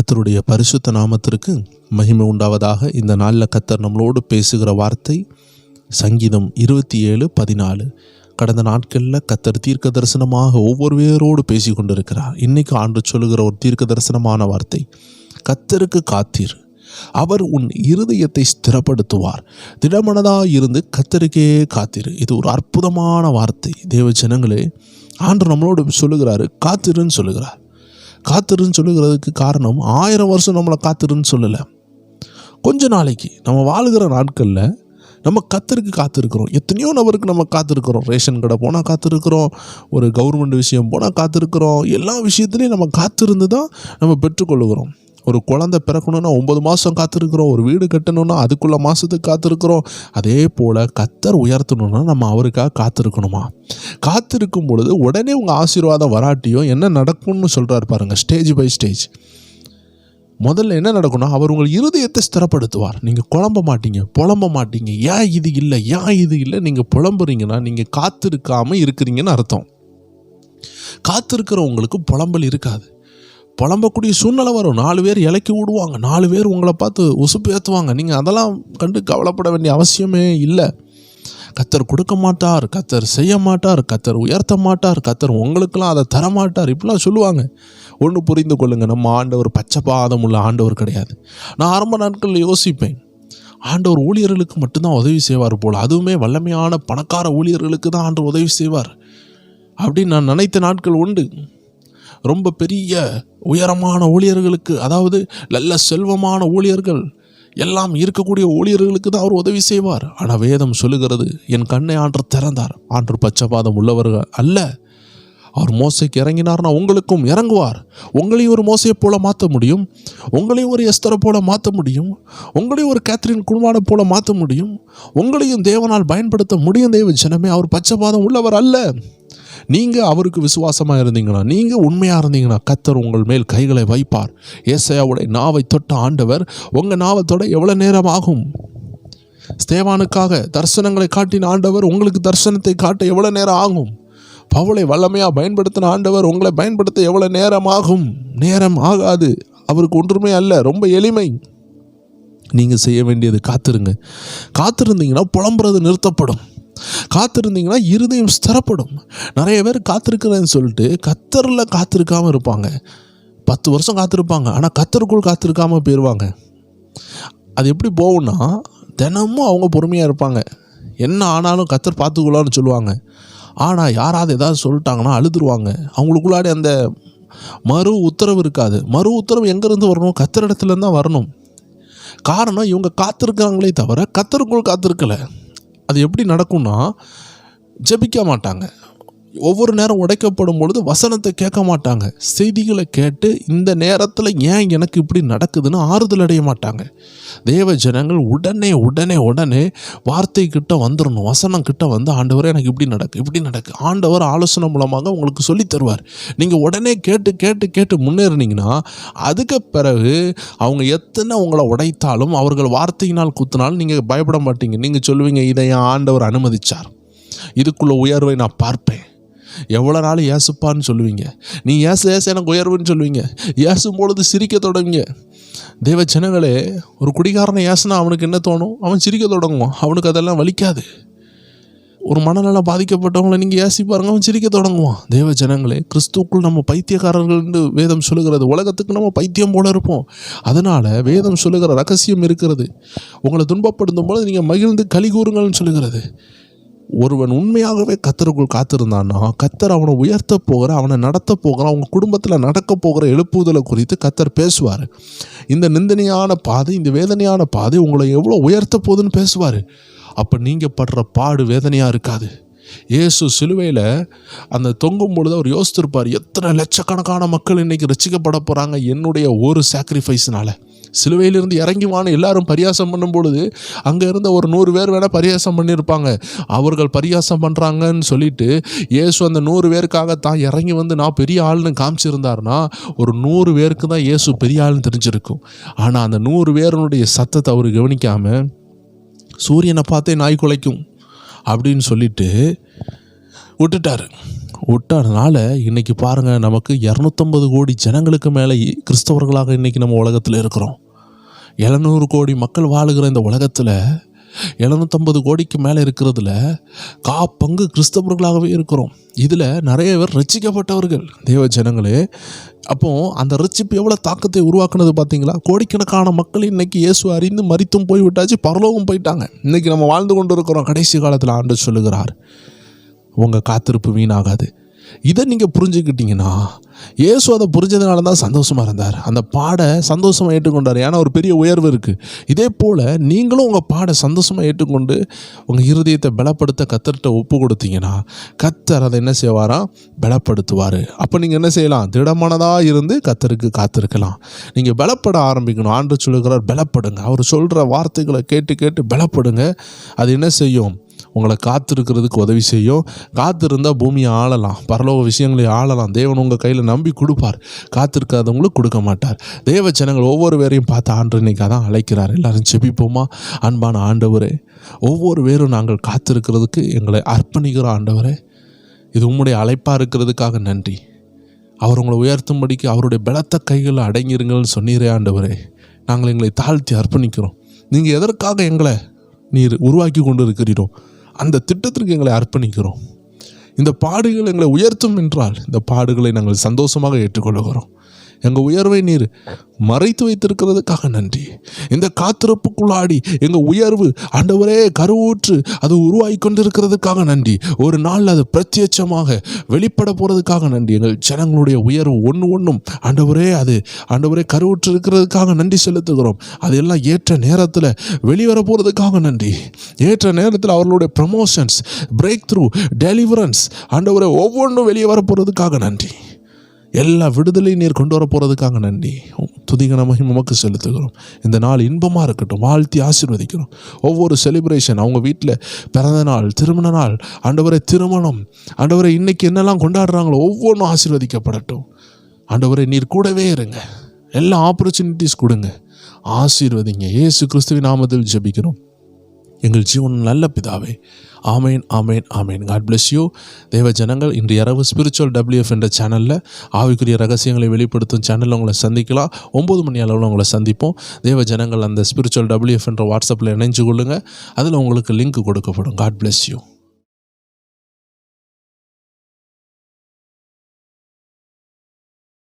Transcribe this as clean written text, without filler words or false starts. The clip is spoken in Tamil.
கர்த்தருடைய பரிசுத்த நாமத்திற்கு மகிமை உண்டாவதாக. இந்த நாளில் கர்த்தர் நம்மளோடு பேசுகிற வார்த்தை சங்கீதம் 27:14. கடந்த நாட்களில் கர்த்தர் தீர்க்க தரிசனமாக ஒவ்வொரு பேரோடு பேசி கொண்டிருக்கிறார். இன்றைக்கு ஆண்டு சொல்லுகிற ஒரு தீர்க்க தரிசனமான வார்த்தை, கர்த்தருக்கு காத்தீர், அவர் உன் இருதயத்தை ஸ்திரப்படுத்துவார், திடமனதாக இருந்து கர்த்தருக்கே காத்தீர். இது ஒரு அற்புதமான வார்த்தை. தேவ ஜனங்களே, ஆண்டு நம்மளோடு சொல்லுகிறாரு, காத்திருன்னு சொல்லுகிறார். காத்திருன்னு சொல்லுகிறதுக்கு காரணம் 1000 வருஷம் நம்மளை காத்திருன்னு சொல்லலை. கொஞ்ச நாளைக்கு நம்ம வாழ்கிற நாட்களில் நம்ம கர்த்தருக்கு காத்திருக்கிறோம். எத்தனையோ நபருக்கு நம்ம காத்திருக்கிறோம். ரேஷன் கடை போனால் காத்திருக்கிறோம், ஒரு கவர்மெண்ட் விஷயம் போனால் காத்திருக்கிறோம். எல்லா விஷயத்துலையும் நம்ம காத்திருந்து தான் நம்ம பெற்றுக்கொள்கிறோம். ஒரு குழந்தை பிறக்கணுன்னா 9 மாதம் காத்திருக்கிறோம். ஒரு வீடு கட்டணுன்னா அதுக்குள்ள மாதத்துக்கு காத்திருக்கிறோம். அதே போல் கர்த்தர் உயர்த்தணுன்னா நம்ம அவருக்காக காத்திருக்கணுமா? காத்திருக்கும் பொழுது உடனே உங்கள் ஆசீர்வாதம் வராட்டியோ என்ன நடக்கும்னு சொல்கிறார் பாருங்கள். Stage by stage. முதல்ல என்ன நடக்கும்னா, அவர் உங்கள் இருதயத்தை ஸ்திரப்படுத்துவார். நீங்கள் புலம்ப மாட்டீங்க. ஏன் இது இல்லை நீங்கள் புலம்புறீங்கன்னா நீங்கள் காத்திருக்காமல் இருக்கிறீங்கன்னு அர்த்தம். காத்திருக்கிறவங்களுக்கு புலம்பல் இருக்காது. புலம்பக்கூடிய சூழ்நிலை வரும். 4 பேர் இலக்கி விடுவாங்க, 4 பேர் உங்களை பார்த்து உசுப்பு ஏற்றுவாங்க. நீங்கள் அதெல்லாம் கண்டு கவலைப்பட வேண்டிய அவசியமே இல்லை. கர்த்தர் கொடுக்க மாட்டார், கர்த்தர் செய்ய மாட்டார், கர்த்தர் உயர்த்த மாட்டார், கர்த்தர் உங்களுக்கெல்லாம் அதை தரமாட்டார், இப்படிலாம் சொல்லுவாங்க. ஒன்று புரிந்து கொள்ளுங்கள், நம்ம ஆண்டவர் பச்சை பாதம் உள்ள ஆண்டவர் கிடையாது. நான் ஆரம்ப நாட்களில் யோசிப்பேன், ஆண்டவர் ஊழியர்களுக்கு மட்டும்தான் உதவி செய்வார் போல், அதுவுமே வல்லமையான பணக்கார ஊழியர்களுக்கு தான் ஆண்டவர் உதவி செய்வார் அப்படின்னு நான் நினைத்த நாட்கள் உண்டு. ரொம்ப பெரிய உயரமான ஊழியர்களுக்கு, அதாவது நல்ல செல்வமான ஊழியர்கள் எல்லாம் இருக்கக்கூடிய ஊழியர்களுக்கு தான் அவர் உதவி செய்வார். ஆனால் வேதம் சொல்லுகிறது, என் கண்ணை ஆண்டவர் திறந்தார். ஆண்டவர் பச்சைபாதம் உள்ளவர்கள் அல்ல. அவர் மோசைக்கு இறங்கினார்னா உங்களுக்கும் இறங்குவார். உங்களையும் ஒரு மோசையை போல மாற்ற முடியும், உங்களையும் ஒரு எஸ்தரை போல மாற்ற முடியும், உங்களையும் ஒரு கேத்ரின் குழுவானை போல மாற்ற முடியும், உங்களையும் தேவனால் பயன்படுத்த முடியும். தேவ ஜனமே, அவர் பச்சைபாதம் உள்ளவர் அல்ல. நீங்கள் அவருக்கு விசுவாசமாக இருந்தீங்கன்னா, நீங்கள் உண்மையாக இருந்தீங்கன்னா, கர்த்தர் உங்கள் மேல் கைகளை வைப்பார். ஏசாயாவுடைய நாவை தொட்ட ஆண்டவர் உங்கள் நாவை தொட எவ்வளோ நேரம் ஆகும்? ஸ்தேவானுக்காக தரிசனங்களை காட்டின ஆண்டவர் உங்களுக்கு தரிசனத்தை காட்ட எவ்வளோ நேரம் ஆகும்? பவுலை வல்லமையாக பயன்படுத்தின ஆண்டவர் உங்களை பயன்படுத்த எவ்வளோ நேரம் ஆகும்? நேரம் ஆகாது. அவருக்கு ஒன்றுமே அல்ல, ரொம்ப எளிமை. நீங்கள் செய்ய வேண்டியது காத்திருங்க. காத்திருந்தீங்கன்னா புலம்புறது நிறுத்தப்படும். காத்திருந்தீங்கன்னா இருதயம் ஸ்திரப்படும். நிறைய பேர் காத்திருக்கிறேன்னு சொல்லிட்டு கர்த்தரில் காத்திருக்காமல் இருப்பாங்க. 10 வருஷம் காத்திருப்பாங்க, ஆனால் கர்த்தருக்குள் காத்திருக்காமல் போயிடுவாங்க. அது எப்படி போகும்னா, தினமும் அவங்க பொறுமையாக இருப்பாங்க, என்ன ஆனாலும் கர்த்தர் பார்த்துக்கலான்னு சொல்லுவாங்க. ஆனால் யாராவது ஏதாவது சொல்லிட்டாங்கன்னா அழுதுருவாங்க. அவங்களுக்குள்ளாடி அந்த மறு உத்தரவு இருக்காது. மறு உத்தரவு எங்கேருந்து வரணும்? கர்த்தரிடத்துலேருந்து தான் வரணும். காரணம், இவங்க காத்திருக்கிறாங்களே தவிர கர்த்தருக்குள் காத்திருக்கலை. அது எப்படி நடக்கும்னா, ஜெபிக்க மாட்டாங்க. ஒவ்வொரு நேரம் உடைக்கப்படும் பொழுது வசனத்தை கேட்க மாட்டாங்க. செய்திகளை கேட்டு இந்த நேரத்தில் ஏன் எனக்கு இப்படி நடக்குதுன்னு ஆறுதல் அடைய மாட்டாங்க. தேவ ஜனங்கள் உடனே வார்த்தை கிட்ட வந்துடணும். வசனம் கிட்ட வந்து, ஆண்டவரே எனக்கு இப்படி நடக்கு. ஆண்டவர் ஆலோசனை மூலமாக உங்களுக்கு சொல்லி தருவார். நீங்கள் உடனே கேட்டு முன்னேறினீங்கன்னா, அதுக்கு பிறகு அவங்க எத்தனை உங்களை உடைத்தாலும், அவர்கள் வார்த்தையினால் குத்தினாலும் நீங்கள் பயப்பட மாட்டீங்க. நீங்கள் சொல்லுவீங்க, இதை என் ஆண்டவர் அனுமதிச்சார், இதுக்குள்ள உயர்வை நான் பார்ப்பேன். எவ்வளோ நாள் ஏசுப்பான்னு சொல்லுவீங்க. நீ ஏசு எனக்கு உயர்வுன்னு சொல்லுவீங்க. ஏசும் பொழுது சிரிக்க தொடங்குங்க. தேவ ஜனங்களே, ஒரு குடிகாரனை ஏசுனா அவனுக்கு என்ன தோணும்? அவன் சிரிக்க தொடங்குவான். அவனுக்கு அதெல்லாம் வலிக்காது. ஒரு மனநலம் பாதிக்கப்பட்டவங்களை நீங்கள் ஏசி பாருங்க, அவன் சிரிக்க தொடங்குவான். தேவ ஜனங்களே, கிறிஸ்துவுக்குள் நம்ம பைத்தியக்காரர்கள் என்று வேதம் சொல்லுகிறது. உலகத்துக்கு நம்ம பைத்தியம் போல இருப்போம். அதனால் வேதம் சொல்லுகிற ரகசியம் இருக்கிறது. உங்களை துன்பப்படுத்தும் போது நீங்கள் மகிழ்ந்து களி கூறுங்கள்னு சொல்லுகிறது. ஒருவன் உண்மையாகவே கர்த்தருக்குள் காத்திருந்தான்னா, கர்த்தர் அவனை உயர்த்த போகிற, அவனை நடத்த போகிற, அவங்க குடும்பத்தில் நடக்க போகிற எழுப்புதலை குறித்து கர்த்தர் பேசுவார். இந்த நிந்தனையான பாதை, இந்த வேதனையான பாதை உங்களை எவ்வளோ உயர்த்த போகுதுன்னு பேசுவார். அப்போ நீங்கள் படுற பாடு வேதனையாக இருக்காது. இயேசு சிலுவையில் அந்த தொங்கும் பொழுது அவர் யோசித்திருப்பார், எத்தனை லட்சக்கணக்கான மக்கள் இன்றைக்கி ரட்சிக்கப்பட போகிறாங்க என்னுடைய ஒரு சாக்ரிஃபைஸ்னால. சிலுவையிலிருந்து இறங்கிவான்னு எல்லாரும் பரியாசம் பண்ணும் பொழுது அங்கே இருந்த ஒரு 100 பேர் வேணால் பரியாசம் பண்ணியிருப்பாங்க. அவர்கள் பரியாசம் பண்ணுறாங்கன்னு சொல்லிட்டு இயேசு அந்த 100 பேருக்காக தான் இறங்கி வந்து நான் பெரிய ஆள்னு காமிச்சிருந்தாருன்னா, ஒரு 100 பேருக்கு தான் இயேசு பெரிய ஆள்னு தெரிஞ்சிருக்கும். ஆனால் அந்த 100 பேருனுடைய சத்தத்தை அவர் கவனிக்காமல், சூரியனை பார்த்தே நாய் குலைக்கும் அப்படின்னு சொல்லிட்டு விட்டுட்டார். விட்டனால இன்னைக்கு பாருங்கள், நமக்கு 250 கோடி ஜனங்களுக்கு மேலே கிறிஸ்தவர்களாக இன்றைக்கி நம்ம உலகத்தில் இருக்கிறோம். 700 கோடி மக்கள் வாழுகிற இந்த உலகத்தில் 750 கோடிக்கு மேலே இருக்கிறதுல பங்கு கிறிஸ்தவர்களாகவே இருக்கிறோம். இதில் நிறைய பேர் ரட்சிக்கப்பட்டவர்கள் தேவ ஜனங்களே. அப்போது அந்த ரட்சிப்பு எவ்வளோ தாக்கத்தை உருவாக்குனது பார்த்தீங்களா? கோடிக்கணக்கான மக்கள் இன்றைக்கி இயேசு அறிந்து மரித்தும் போய் விட்டாச்சு, பரலோகம் போயிட்டாங்க. இன்றைக்கி நம்ம வாழ்ந்து கொண்டு இருக்கிறோம். கடைசி காலத்தில் ஆண்டவர் சொல்லுகிறார், உங்கள் காத்திருப்பு வீணாகாது. இதை நீங்கள் புரிஞ்சுக்கிட்டீங்கன்னா, இயேசு அதை புரிஞ்சதுனால தான் சந்தோஷமாக இருந்தார். அந்த பாடை சந்தோஷமாக ஏற்றுக்கொண்டார். ஏன்னா ஒரு பெரிய உயர்வு இருக்குது. இதே போல் நீங்களும் உங்கள் பாடை சந்தோஷமாக ஏற்றுக்கொண்டு உங்கள் இருதயத்தை பலப்படுத்த கர்த்தர்கிட்ட ஒப்பு கொடுத்தீங்கன்னா, கர்த்தர் அதை என்ன செய்வாராம்? பலப்படுத்துவார். அப்போ நீங்கள் என்ன செய்யலாம்? திடமானதாக இருந்து கர்த்தருக்கு காத்திருக்கலாம். நீங்கள் பலப்பட ஆரம்பிக்கணும். ஆண்டவர் சொல்லுகிறார், பலப்படுங்க. அவர் சொல்கிற வார்த்தைகளை கேட்டு கேட்டு பலப்படுங்க. அது என்ன செய்யும்? உங்களை காத்திருக்கிறதுக்கு உதவி செய்யும். காத்திருந்தால் பூமியை ஆளலாம், பரலோக விஷயங்களை ஆளலாம். தேவன் உங்கள் கையில் நம்பி கொடுப்பார். காத்திருக்காதவங்களுக்கு கொடுக்க மாட்டார். தேவ ஜனங்கள் ஒவ்வொரு பேரையும் பார்த்து ஆண்டு இன்னைக்கு அதான் அழைக்கிறார். எல்லாரும் செபிப்போமா? அன்பான ஆண்டவரே, ஒவ்வொரு பேரும் நாங்கள் காத்திருக்கிறதுக்கு எங்களை அர்ப்பணிக்கிற ஆண்டவரே, இது உம்முடைய அழைப்பாக இருக்கிறதுக்காக நன்றி. அவர் உங்களை உயர்த்தும்படிக்கு அவருடைய பலத்த கைகளில் அடங்கிருங்கள்னு சொன்னீரே ஆண்டவரே. நாங்கள் எங்களை தாழ்த்தி அர்ப்பணிக்கிறோம். நீங்கள் எதற்காக எங்களை நீர் உருவாக்கி கொண்டு இருக்கிறீரோ அந்த திட்டத்திற்கு எங்களை அர்ப்பணிக்கிறோம். இந்த பாடுகள் எங்களை உயர்த்தும் என்றால் இந்த பாடுகளை நாங்கள் சந்தோஷமாக ஏற்றுக்கொள்கிறோம். எங்கள் உயர்வை நீர் மறைத்து வைத்திருக்கிறதுக்காக நன்றி. இந்த காத்திருப்புக்குள்ளாடி எங்கள் உயர்வு ஆண்டவரே கருவூற்று அது உருவாகி கொண்டிருக்கிறதுக்காக நன்றி. ஒரு நாள் அது பிரத்யட்சமாக வெளிப்பட போகிறதுக்காக நன்றி. எங்கள் ஜனங்களுடைய உயர்வு ஒன்றும் ஆண்டவரே கருவூற்று இருக்கிறதுக்காக நன்றி செலுத்துகிறோம். அதெல்லாம் ஏற்ற நேரத்தில் வெளிவர போகிறதுக்காக நன்றி. ஏற்ற நேரத்தில் அவர்களுடைய ப்ரமோஷன்ஸ், பிரேக் த்ரூ, டெலிவரன்ஸ் ஆண்டவரே ஒவ்வொன்றும் வெளியே வர போகிறதுக்காக நன்றி. எல்லா விடுதலையும் நீர் கொண்டு வர போகிறதுக்காக நன்றி. துதிகன மகிமை உமக்கு செலுத்துகிறோம். இந்த நாள் இன்பமாக இருக்கட்டும். வாழ்த்தி ஆசீர்வதிக்கிறோம். ஒவ்வொரு செலிப்ரேஷன், அவங்க வீட்டில் பிறந்த நாள், திருமண நாள், ஆண்டவரே திருமணம், ஆண்டவரே இன்னைக்கு என்னெல்லாம் கொண்டாடுறாங்களோ ஒவ்வொன்றும் ஆசீர்வதிக்கப்படட்டும். ஆண்டவரே நீர் கூடவே இருங்க. எல்லா ஆப்பர்ச்சுனிட்டிஸ் கொடுங்க. ஆசீர்வதிங்க. இயேசு கிறிஸ்துவின் நாமத்தில் ஜெபிக்கிறோம் எங்கள் ஜீவன் நல்ல பிதாவே. ஆமேன், ஆமேன், ஆமேன். God bless you. தேவ ஜனங்கள், இன்று இரவு ஸ்பிரிச்சுவல் WF என்ற சேனலில் ஆவிக்குரிய ரகசியங்களை வெளிப்படுத்தும் சேனலில் உங்களை சந்திக்கலாம். 9 மணி அளவில் உங்களை சந்திப்போம். தேவ ஜனங்கள், அந்த ஸ்பிரிச்சுவல் WF என்ற வாட்ஸ்அப்பில் இணைஞ்சு கொள்ளுங்கள். அதில் உங்களுக்கு லிங்க் கொடுக்கப்படும். God bless you.